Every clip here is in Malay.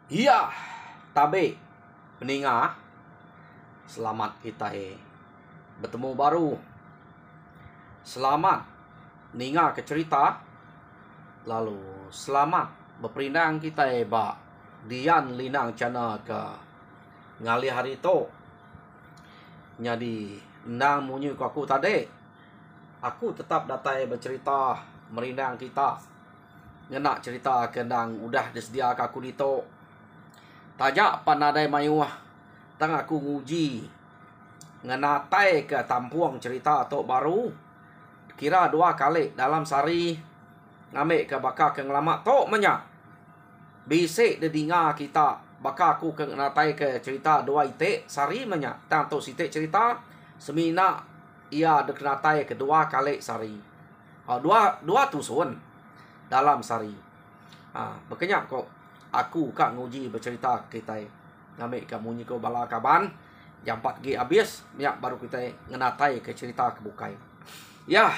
Iya, tabe peninga, selamat kita bertemu baru. Selamat ninga ke cerita, lalu selamat berperindang kita ba dian linang cana ke ngali hari to. Jadi nang munyu ku aku tadi, aku tetap datai bercerita merindang kita. Ngena cerita kendang udah disedia ke aku dito. Tajak panadai mayuah tang aku nguji ngenatai ke tampuang cerita tok baru kira 2 kali dalam sehari ngambil ke bakal ke ngelamak tok menyak bisik dedinga kita bakal aku ke ngenatai ke cerita 2 itik sehari menyak tang tok sitik cerita semina ia dekenatai ke 2 kali sehari dua tusun dalam sehari berkenyak kok aku kak nguji bercerita kita ngambil kamu nyiko bala kaban jam 4G habis minyak baru kita ngenatai ke cerita kebukai ya.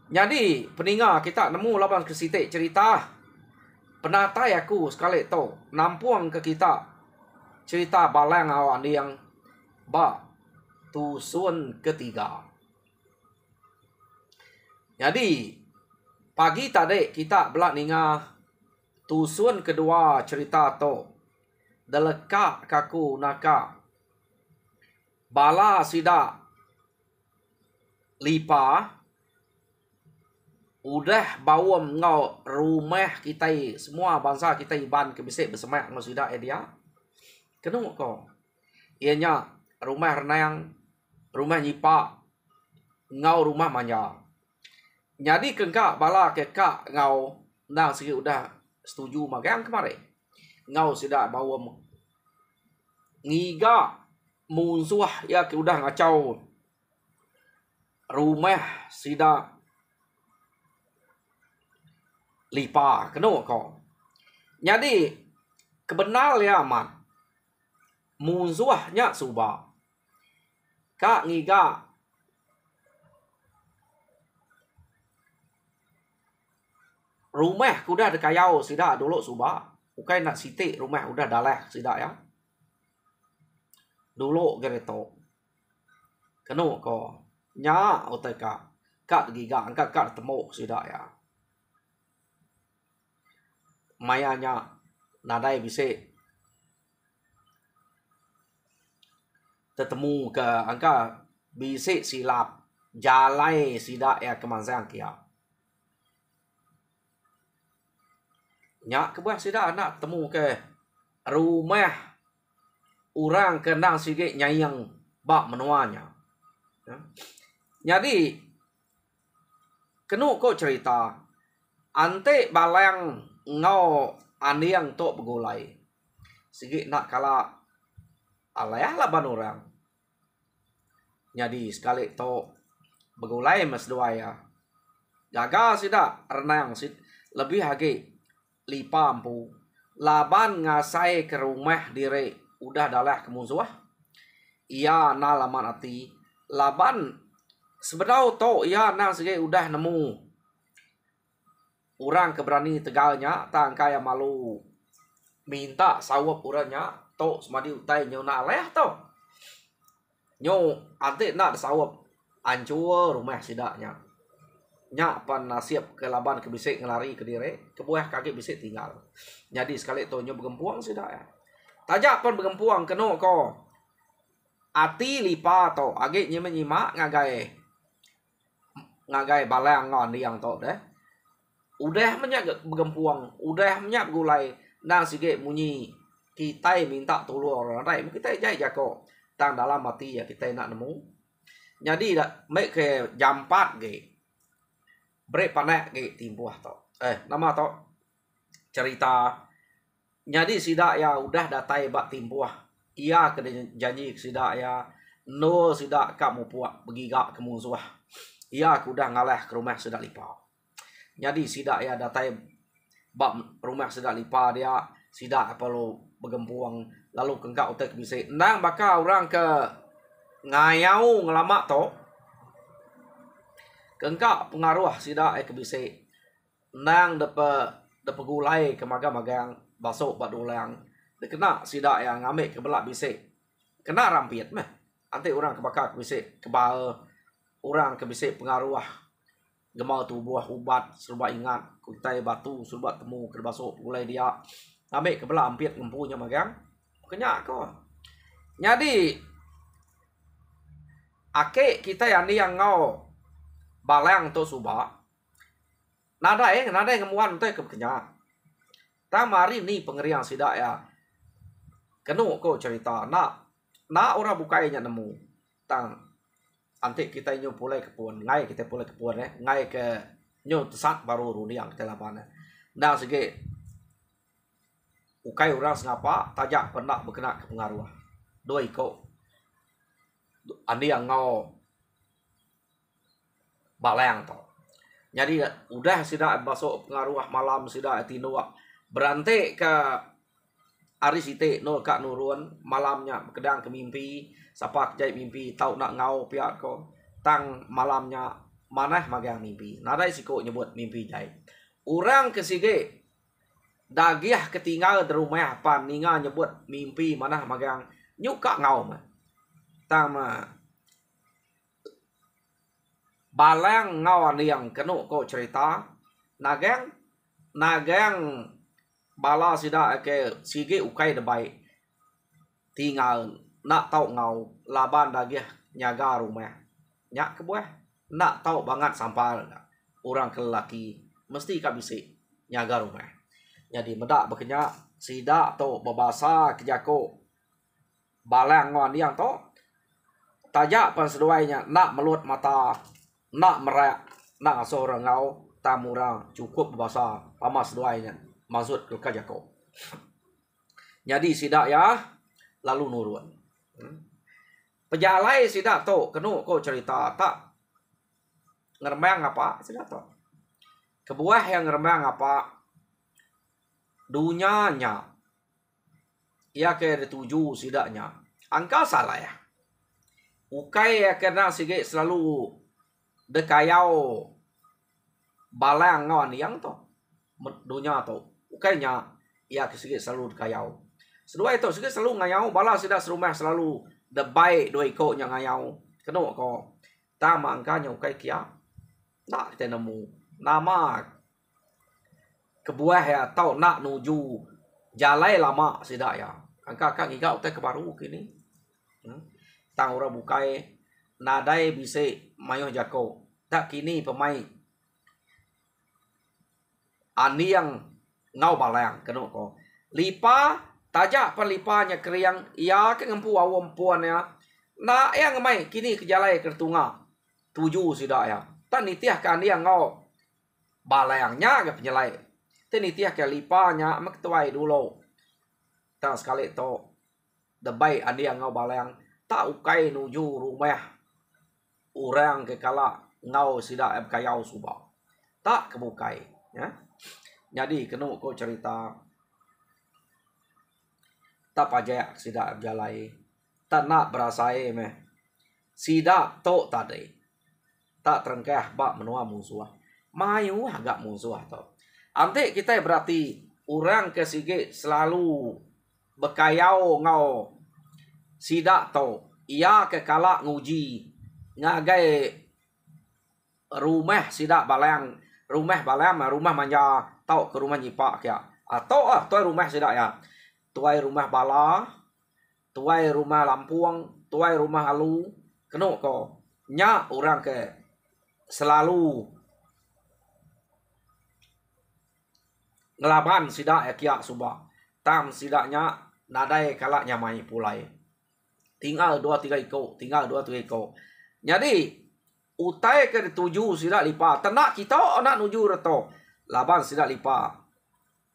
Jadi peninga kita nemu laban ke sitik cerita penatai aku sekali to nampuang ke kita cerita balang awan yang ba tusun ketiga. Jadi pagi tadi kita belak ninga tusun kedua cerita to deleka kaku naka bala sida lipa udah bawam ngau rumah kita semua bangsa kita iban ke bisik bersemak ngau sida dia kenung ko ianya rumah renang rumah nyipa ngau rumah manja. Jadi kengkak bala kekak ngau nang segi udah setuju magang kemarin ngau sida bawa ngiga munsuah ya udah ngacau rumah sida lipa keno ko. Jadi kebenar ya amat munsuahnya suba kak ngiga rumah kuda dekayau sida dulu suba bukan nak sitik rumah udah dalah sida ya dulu gereto keno ko nya oteka kat giga angkat kat temu sida ya mayanya nadai bisik tetemu ke angka bisik silap jalai sida ya kemansang kia nyak kebuah sida anak temu ke rumah orang kenang sikit nyayang bak menuanya. Jadi kenu kok cerita ante balang ngau aniang tok begulai sikit nak kala alayah laban orang. Jadi sekali tok begulai mas dua ya jaga sida renang lebih hagi lipa ampu laban ngasai ke rumah dire udah dalah kemusuh ia na laman ati laban sebenarnya to ia na segi udah nemu orang keberani tegalnya tang kaya malu minta sawap uranya to semadi utai nyo na leh to nyo ante na sawap ancur rumah sidaknya nya pan nasib ke laban ke bisik ngelari ke dire kebuah kaki bisik tinggal. Jadi sekali to nyo bergempuang sida ya tajak pan bergempuang keno ko ati lipa to age nyima nyima ngagai balang ngon yang to deh udah menyak bergempuang udah menyak gulai nang sige munyi kita minta tolong orang lain kita jai jako tang dalam mati ya kita nak nemu. Jadi mek ke jam 4 ge bre panek ge timbuah to nama to cerita. Jadi sida ya udah datai bak timbuah ia ke janji sida ya no sida kamu puak begigak ke musuh ia udah ngalah ke rumah sida lipa. Jadi sida ya datai bak rumah sida lipa dia sida perlu bergempuang lalu kengkak utek bisik nang bakal orang ke ngayau ngelamak to kengkak pengaruh sida ke bisik nang depe gulai ke magang-magang basok badulang kena sida yang ngambil ke belak bisik kena rampit meh ante orang kebakar ke bisik kebal orang ke bisik pengaruh gemau tubuh ubat serba ingat kutai batu serba temu ke basok mulai dia ngambil ke belak ampit ngempunya magang kenyak ko jadi ake kita yang ngau balang to subak nadai ngemuan teh ke kenyak tamari ni pengerian sidak ya kenu ko cerita nak orang bukainya nemu tang antik kita nyu pulai kepun ngai kita pulai kepun ngai ke nyu tesat baru runi yang kita lapan nah segi ukai orang sengapa tajak pernah berkena ke pengaruh dua iko andi yang ngau balang to jadi udah sidak basok pengaruh malam sidak tinu berantai ke Ari site no kak nurun malamnya kedang ke mimpi sapak jai mimpi tau nak ngau piat ko tang malamnya manah magang mimpi nadai siko nyebut mimpi jai orang kesige dagiah ketinggal di rumah pan ninga nyebut mimpi manah magang nyuka ngau mah tama balang ngau yang kenu ko cerita nagang bala sida ke sige ukai de baik tinggal nak tau ngau laban dagiah nyaga rumah nyak ke buah nak tau banget sampal orang kelaki mesti ka bisi nyaga rumah jadi medak bekenya sida tau babasa kejako balang ngon yang to tajak pan seduainya nak melut mata nak merak nak seorang ngau tamurang cukup babasa pama seduainya maksud ke kajako. Jadi sidak ya lalu nurun. Pejalai sidak to kenu ko cerita tak ngerembang apa sidak to. Kebuah yang ngerembang apa dunyanya. Ia ke tuju sidaknya. Angka salah ya. Ukai ya kena sige selalu dekayau balang ngon yang to. Dunya to. Ukainya ia kesikit selalu kayau. Sedua itu sikit selalu ngayau bala sida serumah selalu debai dua iko nya ngayau. Keno ko tama angkanya ukai kia. Nak kita nemu nama kebuah ya tau nak nuju jalai lama sida ya. Angka kak ngigau teh kebaru kini. Tang ora bukai nadai bise mayo jako. Tak kini pemain ani yang ngau balang kenu ko lipa tajak pelipanya kriang ia ke ngempu awam puan ya na yang mai kini kejalai kertunga tuju sida ya tan nitiah kan yang ngau balangnya ke penyelai tan nitiah ke lipanya mak tuai dulu tan sekali to debai andi yang ngau balang tak ukai nuju rumah orang ke kala ngau sida kayau subak tak kebukai ya. Jadi kenu ko cerita tak pajak sida jalai tak nak berasai meh sida to tadi tak terengkah bak menua musuh mayu agak musuh to ante kita berarti orang kesige selalu bekayau ngau sida to ia ke kala nguji ngagai rumah sida balang rumah manja tau ke rumah nyipak ya atau tuai rumah sida ya tuai rumah bala tuai rumah lampuang tuai rumah halu keno ko nya orang ke selalu ngelaban sida ya kia subak tam sidaknya nadai kalak nyamai pulai tinggal 2-3 iko jadi utai ke tuju sida lipa tenak kita nak nuju reto laban sida lipa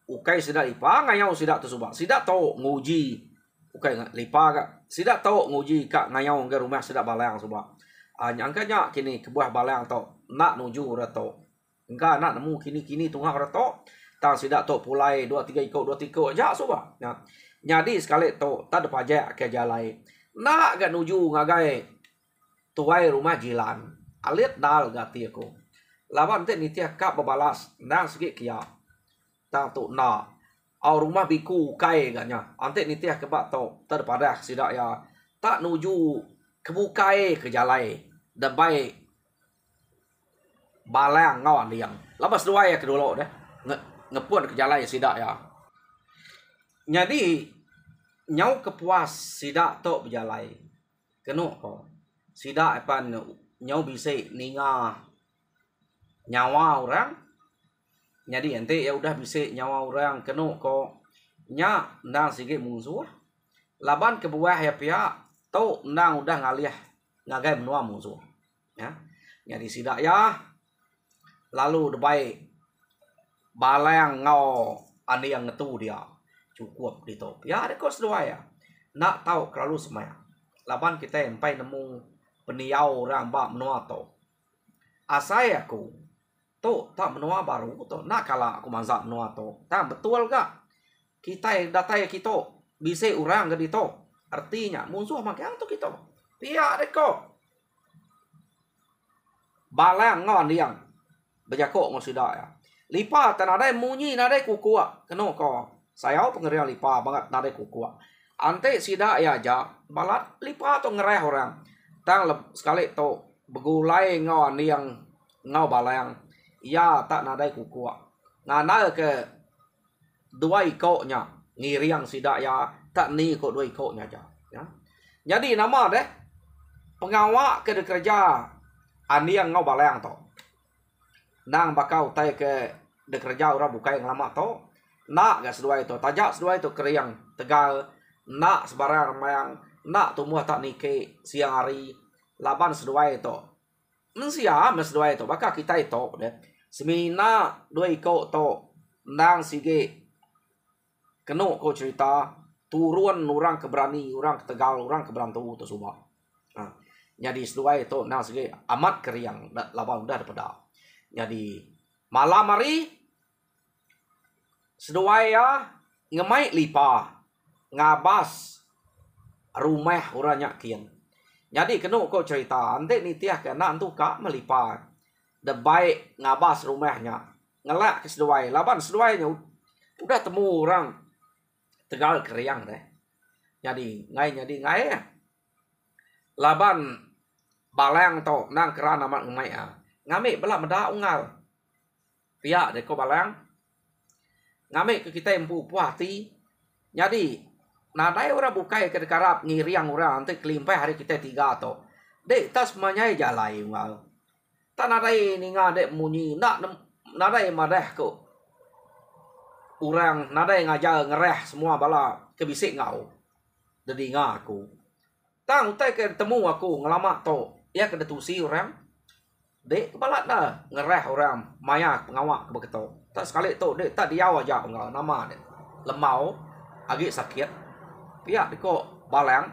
ukai sida lipa ngayau sida tu subak sida to nguji ukai lipa ka sida to nguji ka ngayau ke rumah sida balang subak nyangkanya kini kebuah balang to nak nuju reto engka nak nemu kini tungah reto tang sida to pulai 2-3 iko aja subak jadi sekali to tak ada pajak ke jalai nak ga nuju ngagai tuai rumah jilan alit dal gati aku lawan te nitia kap babalas nang sikit kia tang tu na au rumah biku kai ganya. Ante nitiah kebak to terpadah sidak ya. Tak nuju kebukai ke jalai. Dabai balang ngawan liang. Lepas dua ya kedulu deh. Ngepun ke jalai sidak ya. Jadi nyau kepuas sidak to berjalai. Kenuk ko. Sidak apa nyau bisa ninga nyawa orang. Jadi ente ya udah bisa nyawa orang kenuk ko nya ndang sige musuh. Laban kebuah ya pihak to ndang udah ngalih ngagai menua musuh. Ya. Jadi sidak ya. Lalu debai balang ngau ane yang ngetu dia. Cukup di to. Ya ada kos dua ya. Nak tahu kelalu semaya. Laban kita sampai nemu peniau orang bak menua to. Asai aku to tak menua baru to. Nak kala aku masak menua to. Tak betul gak? Kita data kita bisa orang ke to. Artinya musuh makan to kita. Pia deko. Balang ngon diang. Bejako ngosida ya. Lipa tanadai munyi nadai kukua. Keno ko. Saya pengerian lipa banget nadai kukua. Ante sida ya aja balat lipa to ngereh orang. Tang sekali to begulai ngon yang ngau balang. Ya tak nadai kukua. Ngana ke dua ikoknya ngiriang sida ya tak ni kok dua ikoknya aja. Ya. Jadi nama deh pengawak ke kerja ani yang ngau balang to. Nang bakau tai ke kerja orang bukai yang lama to. Nak gak sedua itu tajak sedua itu keriang tegal. Nak sebarang mayang nak tumbuh tak nike siang hari laban sedua itu mensia mes sedua itu bakal kita itu deh semina dua iko to nang sige keno ko cerita turun orang keberani orang ketegal orang keberantu itu semua. Nah, jadi sedua itu nang sige amat keriang laban udah daripada jadi malam hari sedua ya ngemai lipa ngabas rumah orangnya kian. Jadi kena kau cerita ante nitiah kena antu kak melipat. Debai ngabas rumahnya. Ngelak ke seduai. Laban seduainya udah temu orang tegal keriang deh. Jadi ngai ya. Laban balang to nang kerana mak ngemai ah. Ngame bela meda ungal. Pia deh kau balang. Ngame ke kita yang puati. Jadi nadai orang bukai ke dekarap ngiriang orang nanti kelimpai hari kita 3 to. Dek tas manyai jalai ungal. Tak nadai ninga dek munyi nak nadai madah ko. Orang nadai ngajar ngereh semua bala kebisik ngau. Jadi ngaku. Tang utai ke temu aku ngelama to. Ya ke detusi orang. Dek kebalat dah ngereh orang maya pengawak ke begitu. Tak sekali to dek tak diaw aja ungal nama dek. Lemau agak sakit. Pihak deko balang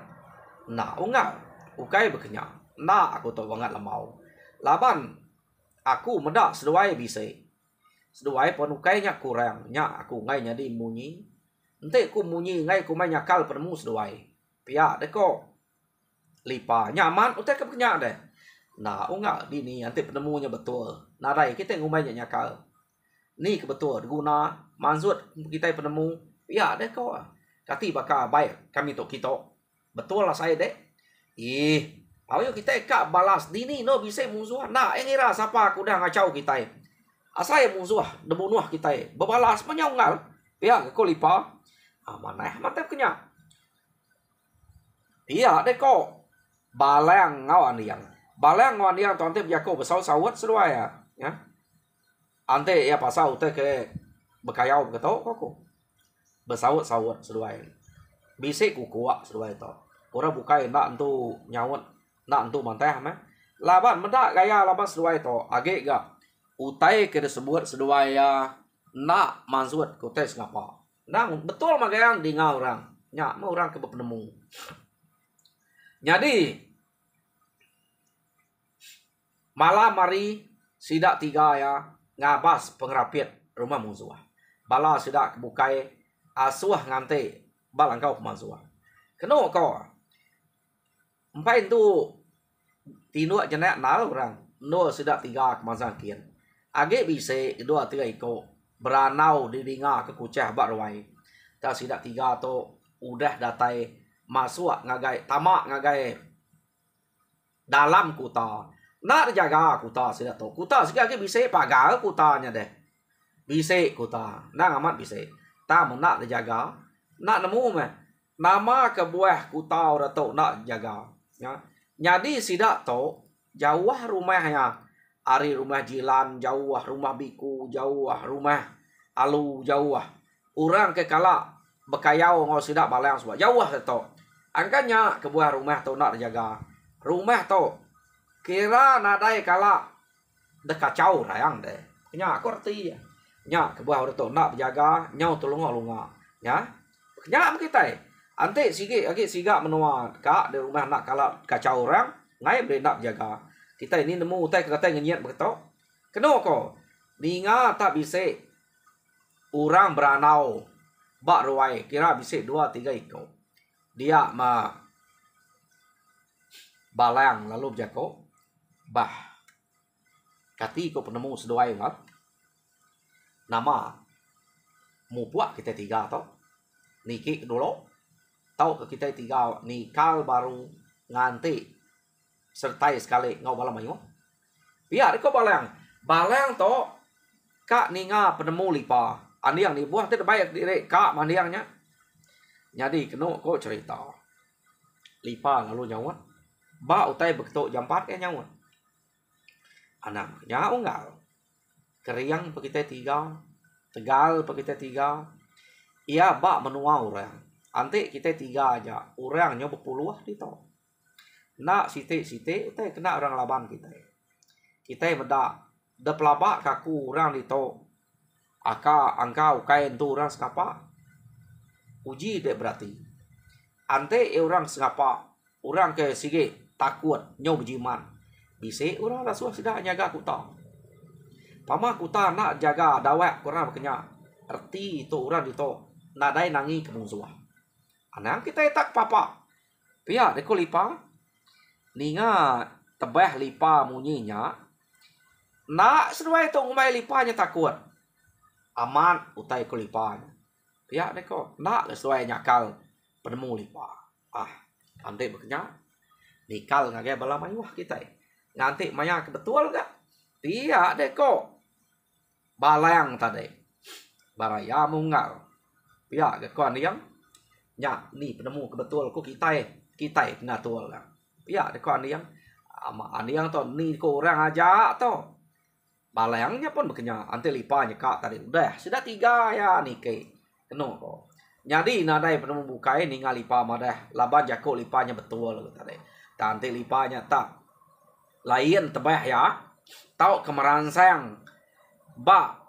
nak ungal ukai berkenyak nak aku tahu banget lemau laban aku medak seduai bisa seduai pun ukainya kurang nyak aku ngai jadi munyi ente ku munyi ngai ku main nyakal penemu seduai pihak deko lipa nyaman utai ke berkenyak deh nah ungal di ni nanti penemunya betul nadai kita ngumainya nyakal ni kebetul guna maksud kita penemu pihak deko kati bakal baik kami tok kita. Betul lah saya dek. Ayo kita kak balas dini no bisa musuh. Nah, ngira siapa aku dah ngacau kita. Asai musuh debunuh kita. Bebalas menyaungal. Ya, kau lipa. Mana mantap kenya. Iya dek kok. Balang ngawan yang. Balang ngawan yang tuan teh jako besau sawat sedua ya. Ya. Ante ya pasau teh ke bekayau begitu kok. Besawat-sawat seduai. Bisik kukuak seduai to. Orang bukai nak entu nyawat, nak entu manteh mah. Laban mendak gaya laban seduai to. Age gak utai ke disebut seduai ya nak mansut ku tes ngapa. Nang betul mah gaya di ngau orang. Nya mau orang ke penemu. Jadi malam hari sidak 3 ya ngabas pengrapiat rumah musuh. Bala sidak kebukai asuah ngante balang kau pemasuah. Keno kau. Empai itu tinuk jenak nal orang. No sudah 3 kemasan kian. Age bisa 2 3 iko beranau di dinga ke kucah bak rawai. ta sidak tiga to udah datai masuk ngagai tamak ngagai dalam kuta nak jaga kuta sidak to kuta sidak bisa pagar kutanya deh bisa kuta nang amat bisa ta nak jaga nak nemu mah nama kebuah kuta ora to nak jaga ya jadi sidak to jauh rumahnya ari rumah jilan jauh rumah biku jauh rumah alu jauh orang ke kala bekayau ngau sidak balang semua jauh to angkanya kebuah rumah to nak jaga rumah to kira nadai kala dekacau rayang deh nya aku arti ya nya kebuah orang to nak jaga nyau tulunga ya nya kita ante sige agi siga menua kak di rumah nak kala kacau orang ngai boleh nak jaga kita ini nemu utai kata ngenyet begitu kenapa ninga tak bisa orang beranau bak ruai kira bisa 2-3 ekor dia ma balang lalu jako bah kati ko penemu seduai ngat nama mu buat kita 3 to niki dulu tahu ke kita 3 nikal baru nganti sertai sekali ngau balang mayu biar ko balang to kak ninga penemu lipa aniang ni buah tidak baik direk kak mandiangnya jadi kena ko cerita lipa lalu nyawat ba utai beketuk jam 4 nyawat anaknya unggal keriang kita 3 tegal kita 3 ia ba menua orang ante kita 3 aja orangnya berpuluh di to nak site utai kena orang laban kita beda de pelabak kaku orang di to angka kain tu orang sekapa uji dek berarti ante orang sekapa orang ke sige takut nyau berjiman bisa orang rasuah sudah jaga kuta pama kuta nak jaga dawak kurang berkenya erti itu orang di to nadai nangi kemungsuah anang kita tak papa pia deko lipa ninga tebah lipa munyinya nak sesuai tu ngumai lipanya takut aman utai ko lipanya pia deko nak sesuai nyakal penemu lipa ante berkenya nikal ngage bala mayuah kita nganti maya betul gak pia deko balang tadi baraya munggal pia deko aniang nya ni penemu kebetul ko kita ngatul lah pia deko aniang aniang to ni ko orang aja to balayangnya pun berkenya ante lipanya kak tadi udah sudah 3 ya nike keno ko jadi nadai penemu bukai ningal lipa madah laban jako lipanya betul tadi ante lipanya tak lain tebah ya tau kemeransang ba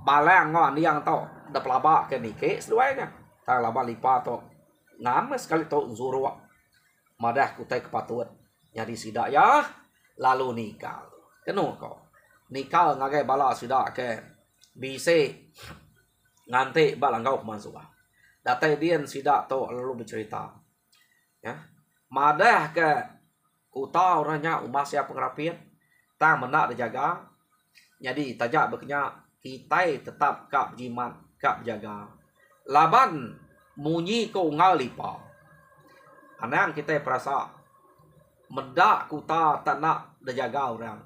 balang ngon yang tau da pelaba ke nike seduainya tak laban lipa to ngam sekali to zuru madah kutai kepatut jadi sidak ya lalu nikal keno ko nikal ngagai bala sudah ke bisa nganti balang kau kemansuah datai dian sidak to lalu bercerita ya madah ke kuta orangnya umas ya pengerapian tak menak dijaga jadi tajak berkenya kita tetap kap jimat kap jaga laban munyi ko ngalipa anang kita perasa medak kuta tak nak dijaga orang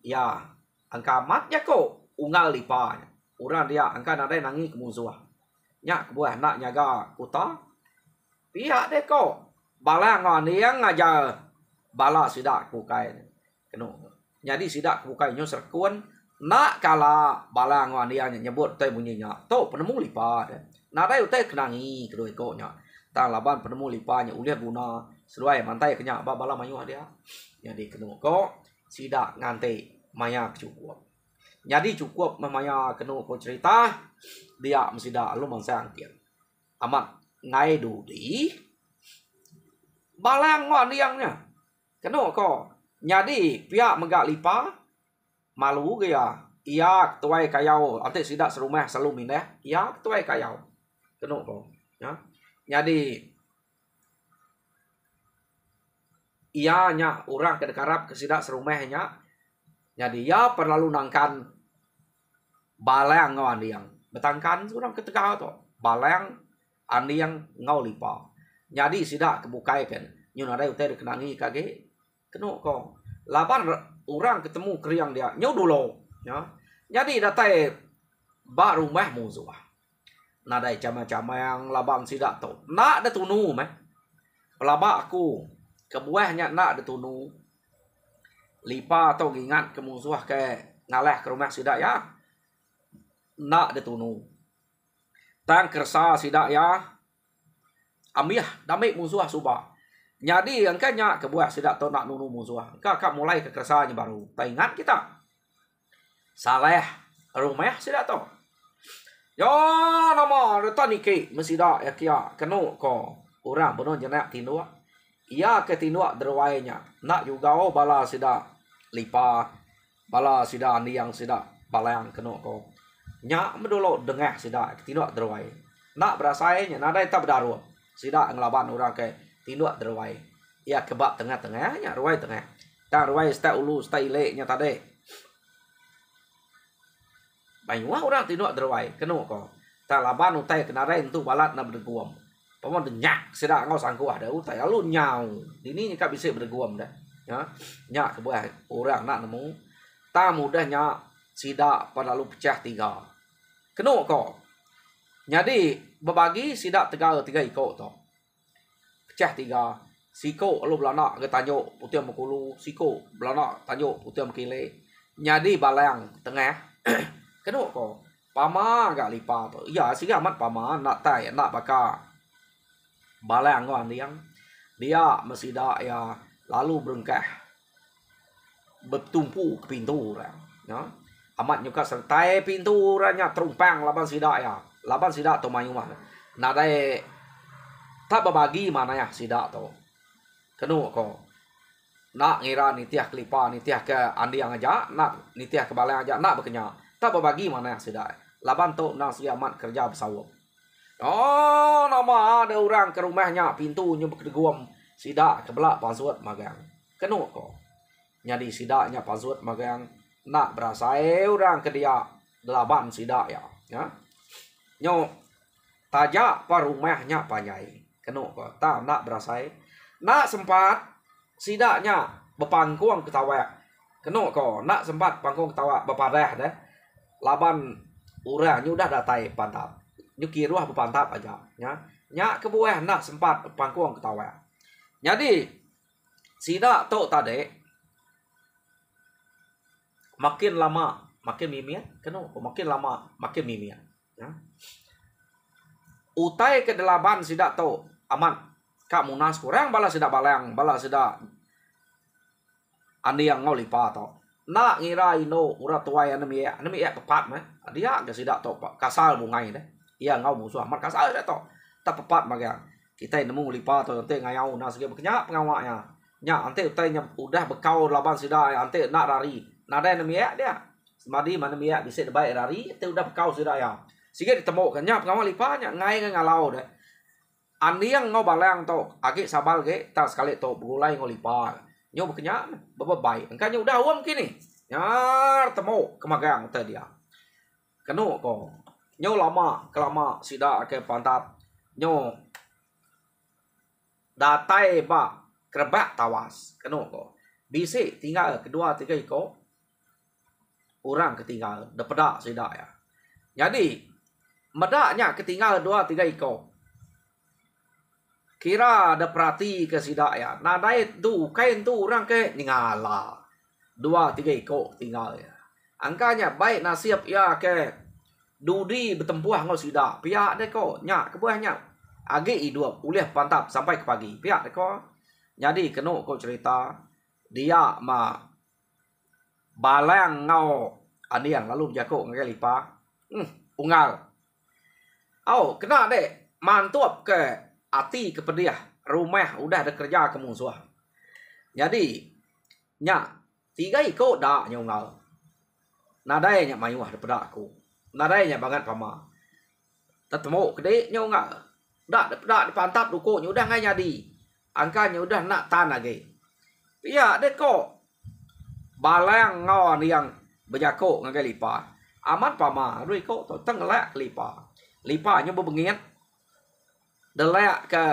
ya angka matnya ko ungal lipa orang dia angka nadai nangi kemusuah nyak buah nak jaga kuta pihak deko balang ngon yang ngajar bala sidak kukai keno jadi sidak kukai nyo serkuan nak kala balang ngon dia nyebut teh bunyinya to penemu lipa nadai utai kenangi kedoi ko nya tang laban penemu lipanya uliah guna seluai mantai kenya bala mayu dia jadi keno ko sidak ngante maya cukup jadi cukup memaya keno ko cerita dia mesti dah lu mangsang kian amat ngai dudi balang ngon diangnya keno ko jadi pihak megak lipa malu ke ya iya tuai kayau ante sidak serumah selalu mineh iya tuai kayau keno ko ya jadi iya nya orang kedekarap kesidak serumahnya jadi ya perlalu nangkan balang ngon diang betangkan orang ketegak to balang aniang ngau lipa. Jadi sida kebukai kan. Nyu nadai utai kenangi kage. Keno ko. Laban orang ketemu kriang dia. Nyu dulu. Ya. Jadi datai ba rumah musuh. Nadai cama-cama yang laban sida to. Nak ada tunu meh. Pelaba aku. Kebuahnya nak ada tunu. Lipa atau ingat ke musuh ke ngaleh ke rumah sida ya. Nak ada tunu. Tang kersa sida ya. Amiah damai musuh subah. Jadi angkanya kebuah sida to nak nunu musuh. Kakak mulai ke kersanya baru. Tak ingat kita. Saleh rumah sida to. Ya nama retani ke mesida ya kia kenu ko orang benon jenak tinua. Ia ke tinua derwainya. Nak juga oh bala sida lipa bala sida ni yang sida balang kenu ko. Nya medolo dengah sida tinua derwai. Nak berasainya nadai tak berdaru. Sida ngelaban orang ke tinua derwai. Ia kebak tengah-tengahnya ruai tengah. Tang ruai sta ulu sta ileknya tadi. Banyak orang tinuk derwai kenu ko. Tak laban utai kenarain tu balat na berguam. Paman denyak sedak ngau sangku ada utai alun nyau. Dini nyaka bisa berguam dah. Ya. Nyak kebuah orang nak nemu. Tak mudahnya sidak pada lalu pecah 3. Kenu ko. Jadi berbagi sidak 3 ikut tu. Pecah 3. Siko lu belana ke tanjuk putih mekulu. Siko belana tanjuk putih mekile. Jadi balang tengah. Kenu ko pama gak lipa tu. Ya sih amat pama nak tai nak baka balang ko andiang. Dia mesida ya lalu berengkah bertumpu ke pintu orang. Ya. Amat nyuka sertai pintu orangnya terumpang laban sida ya. Laban sida tu mayu mana. Nadai tak berbagi mana ya sida tu. Kenu ko nak ngira nitiah ke lipa nitiah ke andiang aja nak nitiah ke balang aja nak berkenya. Tak berbagi mana yang sudah. Laban tu nang siamat kerja bersawap. Oh, nama ada orang ke rumahnya pintunya berkeguam sidak ke belak password magang. Kenu ko. Jadi sidaknya password magang nak berasai orang ke dia delaban sidak ya. Ya. Nyo tajak pa rumahnya panyai. Kenu ko. Tak nak berasai. Nak sempat sidaknya berpangkuang ketawa. Kenu ko. Nak sempat pangkuang ketawa berparah deh. Laban orangnya udah datai pantap. Nyuki ruah berpantap aja. Ya. Nyak kebuah nak sempat pangkuang ketawa. Jadi sida tu tadi makin lama makin mimian. Kenapa? Makin lama makin mimian. Ya. Utai ke delaban sida tu aman. Kak munas kurang bala sida balang. Bala sida andi yang ngau lipa tu. Nak ngira ino urat tuai anemi ya pepat mah. Dia ke sida to kasal bungai deh. Ia ngau musuh amat kasal dah to. Tak pepat magang. Kita nemu lipa to ante ngayau nas ge bekenya pengawaknya. Nya ante utainya udah bekau laban sida ante nak rari. Nada anemi ya dia. Semadi mana mi ya bisa baik rari ante udah bekau sida ya. Sige ditemukan nya pengawak lipanya ngai ngalau deh. Andi yang ngau balang to agi sabal ge tak sekali to bulai ngau lipa. Nyo bekenya bebai. Engkanya udah uam kini. Nyar temu kemagang tadi dia. Kenu ko. Nyo lama kelama sida ke pantap. Nyo datai ba kerebak tawas. Kenu ko. Bisi tinggal kedua tiga iko. Orang ketinggal depedak sida ya. Jadi medaknya ketinggal 2-3 iko. Kira ada perhati ke sida ya. Nadai tu kain tu orang ke ningala. 2-3 ikut tinggal ya. Angkanya baik nasib ya ke dudi bertempuh ngau sida. Pihak deko nyak kebuahnya. Agi hidup ulih pantap sampai ke pagi. Pihak deko. Jadi kenu ko cerita dia ma balang ngau aniang lalu jako ngai lipa. Ungal. Oh, kena dek mantup ke ati kepediah rumah udah ada kerja ke musuh. Jadi nya 3 ikut dak nyungal. Nadai nya mayuah daripada aku. Nadai nya banget pama. Tetemu kede nyungal. Dak dipantap duko nya udah ngai jadi. Angkanya udah nak tan lagi. Iya dek kok. Balang ngau yang berjako ngai lipa. Amat pama rui kok to tengelak lipa. Lipa nya bebengit. delek ke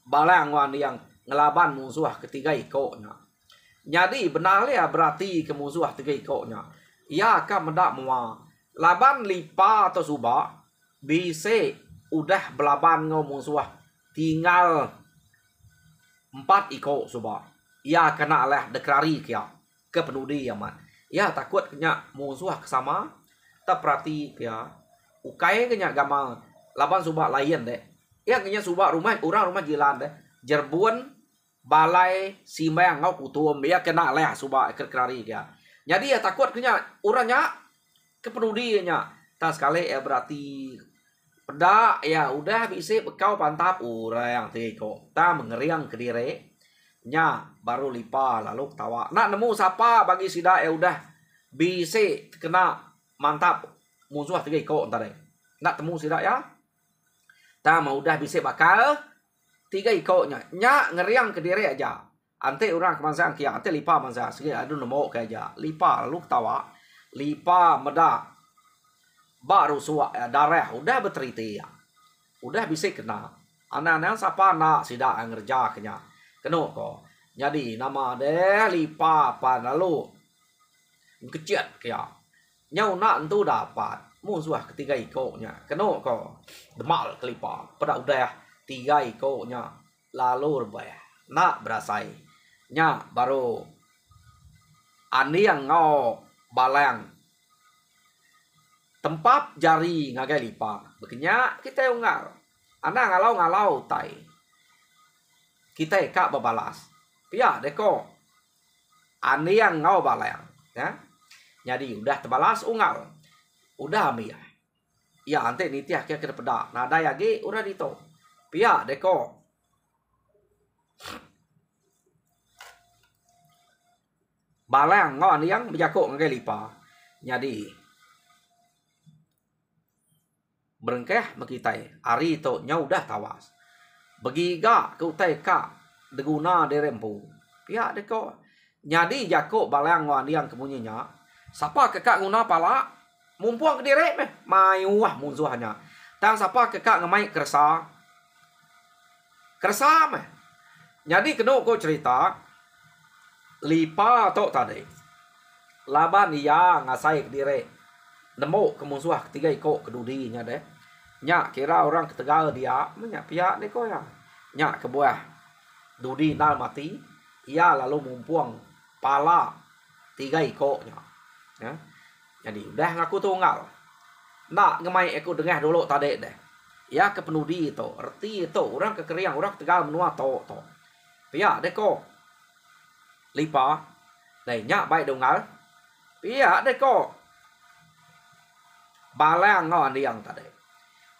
balang wan yang ngelaban musuh ketiga ikoknya. Jadi benar ya berarti ke musuh tiga ikoknya. Ia akan mendak mua laban lipa atau subak bisa udah belaban ngau musuh tinggal 4 ikok subak. Ia kena lah dekrari kia ke penudi aman. Ia takut kena musuh kesama tak perhati kia ukai kena gamal laban subak lain deh. Ia kena subak rumah orang rumah jilan deh. Jerbun balai simeng ngau kutum ia kena lah subak dekrari kia. Jadi ia takut kena orangnya ke penudinya. Tak sekali ya berarti pedak ya udah bisa bekau pantap orang yang tiko. Tak mengeriang ke diri nya baru lipa lalu tawa. Nak nemu siapa bagi sida ya udah bisa kena mantap musuh tiga ikut entar deh. Nak temu sida ya. Tak mau udah bisa bakal 3 ikutnya. Nya ngeriang ke diri aja. Ante orang kemansang kia ante lipa mansa segi adu nemu ke aja. Lipa lalu tawa. Lipa medak baru suak darah udah berteriti ya. Udah bisa kena. Anak-anak siapa nak sida ngerja kenya. Kena kok. Jadi nama deh lipa apa lalu kecil kia. Nyau nak entu dapat musuh ketiga ikutnya. Kena kok. Demal kelipa. Pada udah 3 ikutnya lalu rebah. Nak berasai. Nya baru ani yang ngau balang tempat jari ngagai lipa. Bekenya kita ungal. Anda ngalau tai. Kita eka babalas. Pia deko. Ani yang ngau balang. Ya. Jadi udah terbalas ungal. Udah ambil. Ya ante nitiah kia kira pedak. Nada yagi udah dito. Pia deko. Balang ngau ani yang berjakuk ngagai lipa. Jadi berengkeh mekitai ari to nya udah tawas begiga ke utai ka deguna derempu pihak deko nyadi jako balang wan yang kemunyinya sapa kekak guna pala mumpuang ke direk meh mayuah musuhnya tang sapa kekak ngemai kersa meh nyadi keno ko cerita lipa to tadi laban iya ngasai ke direk nemu ke musuh ketiga ikut kedudinya deh. Nyak kira orang ketegal dia menyak pihak deko ya. Nyak ke buah dudi nal mati. Ia lalu mumpuang pala 3 ikutnya. Ya. Jadi udah ngaku tunggal. Nak ngemai aku dengar dulu tadi deh. Ya ke penudi itu. Erti itu orang kekeriang orang ketegal menua to. Pihak deko. Lipa. Nah nyak baik donggal. Pihak deko. Balang ngon yang tadi.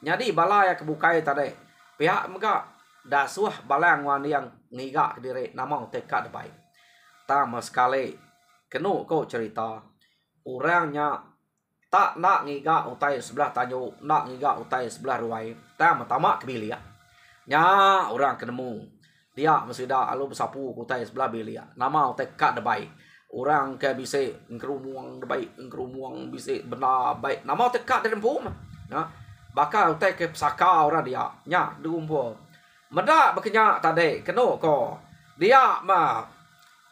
Jadi bala yang kebukai tadi. Pihak mereka dasuah balang ngon yang ngiga ke diri nama tekad baik. Tama sekali kenu kau cerita orangnya tak nak ngiga utai sebelah tanyu, nak ngiga utai sebelah ruai. Tama tamak kebilia. Nya orang kenemu. Dia mesti dah alu bersapu utai sebelah bilia. Nama tekad baik. Orang ke bisa ngerumuang baik, ngerumuang bisa benar baik. Nama tekad dari pun. Ya. Bakal utai ke pesaka orang dia. Nya diumpul. Medak berkenyak tadi. Kena ko. Dia mah.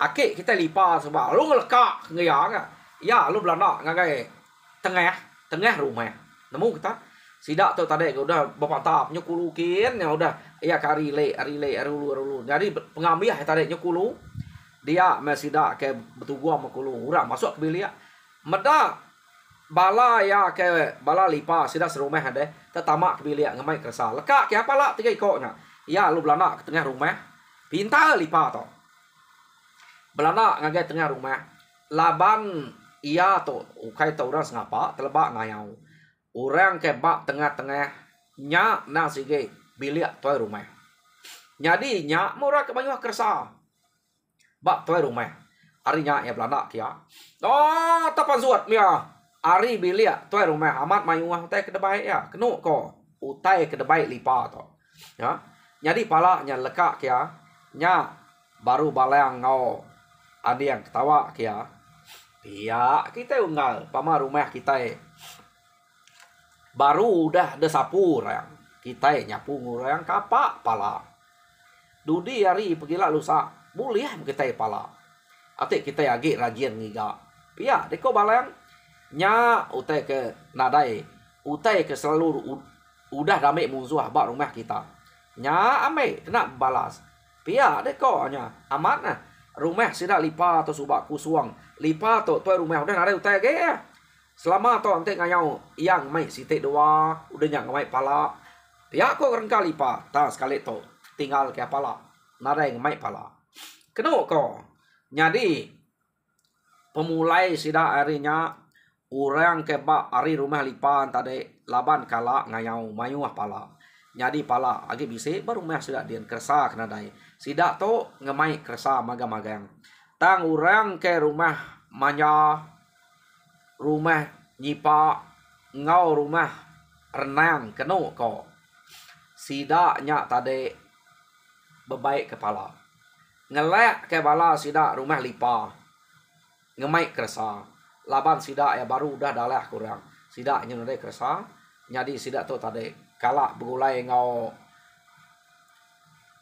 Akik kita lipa sebab. Lu ngelekak ngaya kan. Ya lu belanda ngagai. Tengah rumah. Nemu kita. Sidak tu tadi udah berpantap. Nyukulukin. Ya udah. Ya kari le. Arulu. Jadi pengambil tadi nyukulu. Dia masih dak ke betugua makulu urang masuk ke bilik meda bala ya ke bala lipa sida serumah ade tetama ke bilik ngemai kersa lekak ke apa lah 3 ikutnya ya lu belanda ke tengah rumah pintar lipa to belanda ngagai tengah rumah laban iya to ukai to urang ngapa telebak ngayau urang ke bak tengah-tengah nya na sige bilik to rumah jadi nya murah ke banyak kersa bak tuai rumah. Arinya ya belanda kia. Oh, tapan suat dia. Ari bilia tuai rumah amat mayuah utai kedebai ya. Kenu ko utai kedebai lipa to. Ya. Jadi palanya lekak kia. Nya baru balang ngau. Ada yang ketawa kia. Pia kita unggal pama rumah kita. Baru udah desapu yang. kita nyapu ngurang kapak pala. Dudi hari pergilah lusa, boleh kita pala. Atik kita agi rajin ngiga. Pia deko balang nya utai ke nadai, utai ke selalu udah damai musuh bak rumah kita. Nya ame kena balas. Pia deko nya amat nah. Rumah sida lipa atau subak kusuang. Lipa tu rumah udah nadai utai ge. Selama tu ante ngayau yang mai sitik doa, udah yang mai pala. Pia ko rengkali pa, ta sekali tu tinggal ke pala. Nadai mai pala. Keno ko. Jadi pemulai sida harinya orang kebak hari rumah lipan tadi laban kala ngayau mayuah pala. Jadi pala agi bisik baru rumah sida dian kersa kena dai. Sida tu ngemai kersa magang-magang. Tang orang ke rumah manja rumah nyipa ngau rumah renang keno ko. Sida nya tadi bebaik kepala. Ngelek ke bala sida rumah lipa. Ngemai kersa. Laban sida ya baru udah dalah kurang. Sida nya nade kersa. Jadi sida tu tadi kalak begulai ngau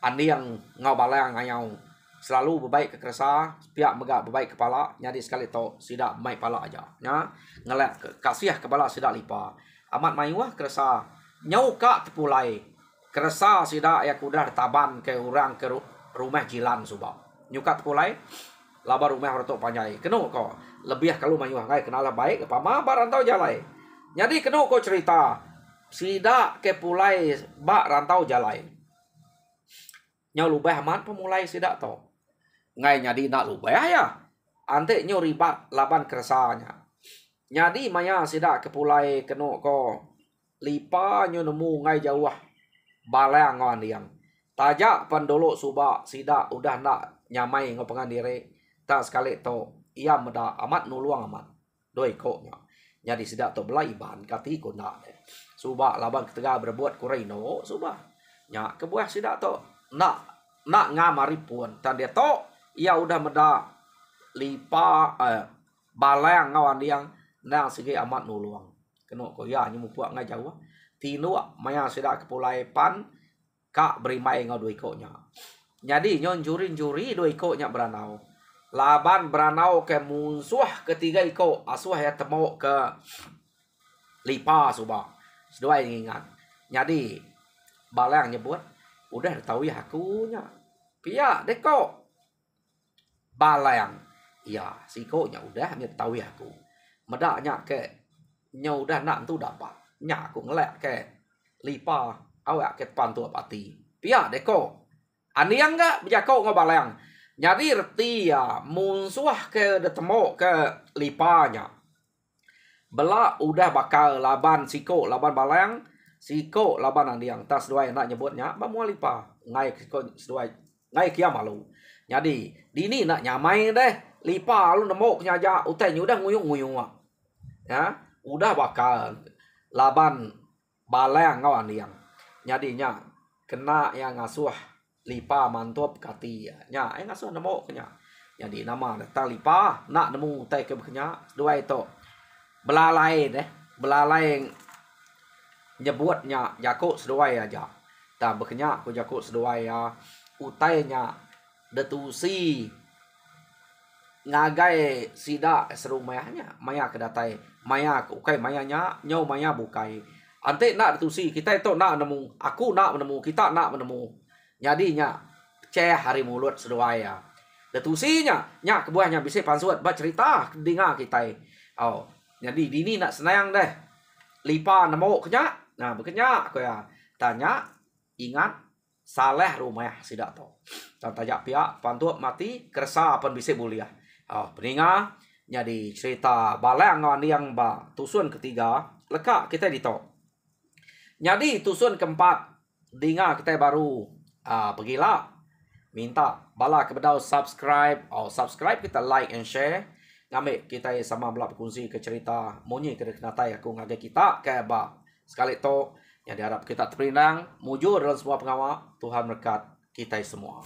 andi yang ngau balang ngayau. Selalu bebaik ke kersa, pihak megak bebaik kepala. Jadi sekali tu sida mai pala aja. Nya ngelek kasih ke bala sida lipa. Amat mayuah kersa. Nyau kak tepulai. Kersa sida ya kudah taban ke orang ke rumah jilan subak. Nyukat pulai laba rumah rotok panjai. Keno ko lebih kalau mayuh ngai kenal baik apa ma barantau jalai. Jadi keno ko cerita sida ke pulai bak rantau jalai. Nyau lubah amat pemulai sida to. Ngai nyadi nak lubah ya. Ante nyo ribat laban kersanya. Nyadi maya sida ke pulai keno ko lipa nyo nemu ngai jauh balang ngawan diang. Tajak pandolok subak sida udah nak nyamai ngopengan diri. Tak sekali to ia meda amat nuluang amat. Doi koknya. Jadi sida to belai ban kati ko nak. Subak laban ketega berbuat kureno subak. Nya kebuah sida to nak ngamari pun. Tan dia to ia udah meda lipa balang ngawan diang nang segi amat nuluang. Keno ko ya nyu puak ngai jauh. Tinu maya sida kepulai pan kak berimai ngau dua ikutnya. Jadi nyon juri dua ikutnya beranau. Laban beranau ke musuh ketiga ikut. Asuh ya temu ke lipa subak. Sedua yang ingat. Jadi balang nyebut. Udah tahu ya akunya. Pia deko. Balang. Ya si ikutnya udah tahu ya aku. Medaknya ke. Nya udah nak tu dapat. Nya aku ngelak ke lipa. Awak ke pantu pati. Pia deko. Aniang enggak berjako ngobalang. Jadi reti ya musuh ke detemo ke lipanya. Bela udah bakal laban siko laban balang. Siko laban aniang. Tas dua nak nyebutnya. Bamual lipa. Ngai siko sedua. Ngai kia malu. Jadi dini nak nyamai deh. Lipa lu nemu kenyaja. Utai udah nguyung-nguyung. Ya. Udah bakal laban balang ngawan aniang. Nyadinya kena yang ngasuh lipa mantup kati nya ngasuh nemu kenya. Jadi nama datang lipa nak nemu tai ke kenya dua itu belalai deh belalai nyebutnya jako seduai aja. Tak bekenya ku jako seduai ya utainya detusi ngagai sida serumahnya maya kedatai maya ukai mayanya nyau maya bukai. Ante nak detusi kita itu nak nemu aku nak menemu kita nak menemu. Jadinya ceh hari mulut seduaya. Detusinya nya kebuahnya bisa pansuat ba cerita dengar kita. Oh, jadi dini nak senang deh. Lipa nemu kenya. Nah, bekenya aku ya tanya ingat saleh rumah sidak to. Dan tajak pihak pantuat mati kersa pun bisa buliah. Oh, peninga jadi cerita balang ngawan yang ba tusun ketiga lekak kita ditok. Jadi tusun keempat dengar kita baru pergilah minta bala kepada subscribe kita like and share ngambil kita sama belak berkongsi ke cerita monyi ke kenatai aku ngage kita ke ba sekali to yang diharap kita terpinang mujur dalam semua pengawal Tuhan berkat kita semua.